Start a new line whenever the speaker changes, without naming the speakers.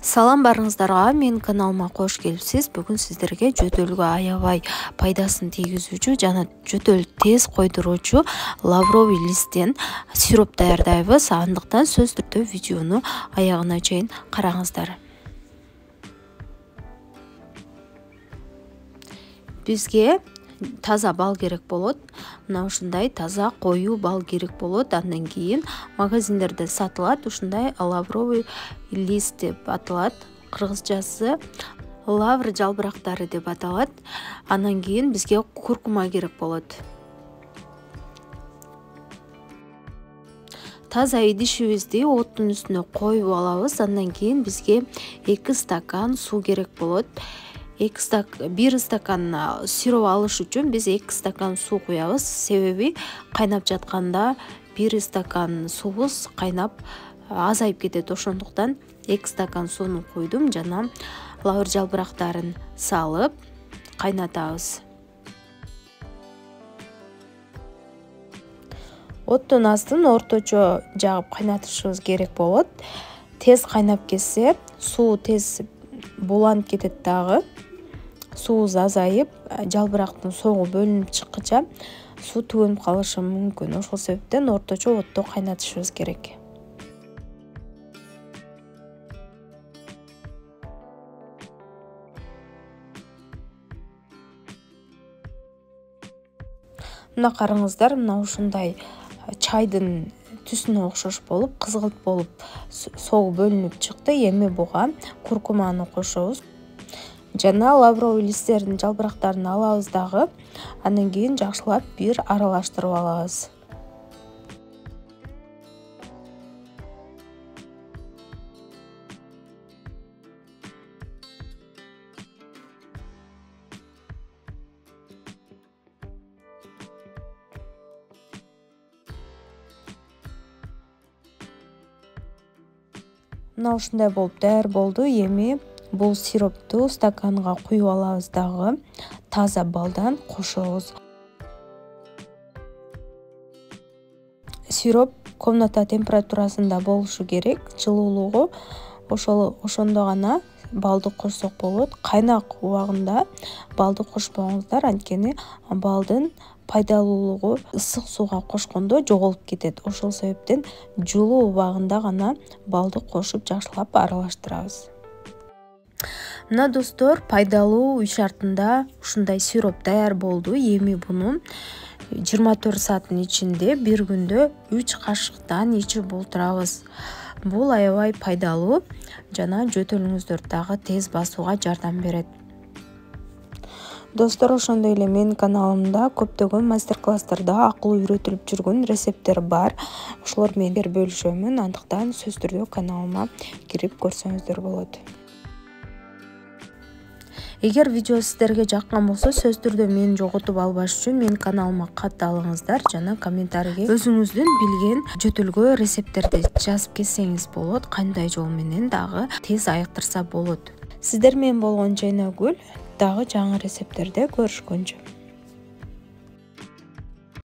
Салам барыңыздарга, мен каналыма кош келипсиз. Бүгүн сиздерге жөтөлгө аябай пайдасын тийгизүүчү жана жөтөл тез койдуруучу лавровый листтен сироп даярдайбыз. Андыктан сөз түрдө видеону аягына чейин караңыздар. Бизге таза бал керек болот. Мына ушундай таза коюу бал керек болот. Андан кийин магазиндерде сатылат. Ушундай лавровый лист деп аталат. Кыргызчасы лавр жалбырактары деп аталат. Андан кийин бизге куркума керек болот. Таза идишибизди оттун үстүнө коюп алабыз. Андан кийин бизге 2 стакан суу керек болот. 1 стакан сироп алыш үчүн биз 2 стакан суу куябыз. Себеби кайнап жатканда 1 стакан суубуз кайнап азайып кетет. Ошондуктан 2 стакан сууну куйдум жана лавр жалбырактарын салып кайнатабыз. Оттун астын орточо жагып кайнатышыбыз керек болот. Тез кайнап кетсе, суу тез буланып кетет дагы. Суубуз азайып, жалбырактын согу бөлүнүп чыккыча суу түгөнүп калышы мүмкүн. Ошол себептен орточо отто кайнатышыбыз керек. Мына караңыздар, мына ушундай чайдын түсүнө окшош болуп, кызгылт болуп согу бөлүнүп чыкты. Эми буга куркуманы кошобуз. Жана лавровый листтердин жалбырактарын алабыз дагы. Андан кийин жакшылап бир аралаштырып алабыз. Мына ушундай болуп даяр болду. Эми бул сиропту стаканга куюп алабыз дагы. Таза балдан кошобуз. Сироп комната температурасында болушу керек. Жылуулугу ошондо гана балды кошсок болот. Кайнак убагында балды кошпоңуздар, анткени балдын пайдалуулугу ысык сууга кошкондо жоголуп кетет. Ошол себептен жылуу убагында гана балды кошуп жакшылап аралаштырабыз. Мына достор, пайдалуу үй шартында ушундай сироп даяр болду. Эми буну 24 сааттын ичинде бир күндө 3 кашыктан ичип олтурабыз. Бул аябай пайдалуу жана жөтөлүңүздөрдү дагы тез басууга жардам берет. Достор, ошондой эле менин каналымда көптөгөн мастер-класстарда акылуу үйрөтүлүп жүргөн рецепттер бар. Ошолор менен бөлүшөмүн. Андыктан сөз түрдө каналыма кирип көрсөңүздөр болот. Эгер видео сиздерге жаккан болсо, сөз түрдө мени жоготуп албаш үчүн менин каналыма катталыңыздар жана комментарийге өзүңүздүн билген жөтөлгө рецепттерди жазып кетсеңиз болот. Кандай жол менен дагы тез айыктырса болот. Сиздер менен болгон Жайнагүл. Дагы жаңы рецепттерде көрүшкөнчө.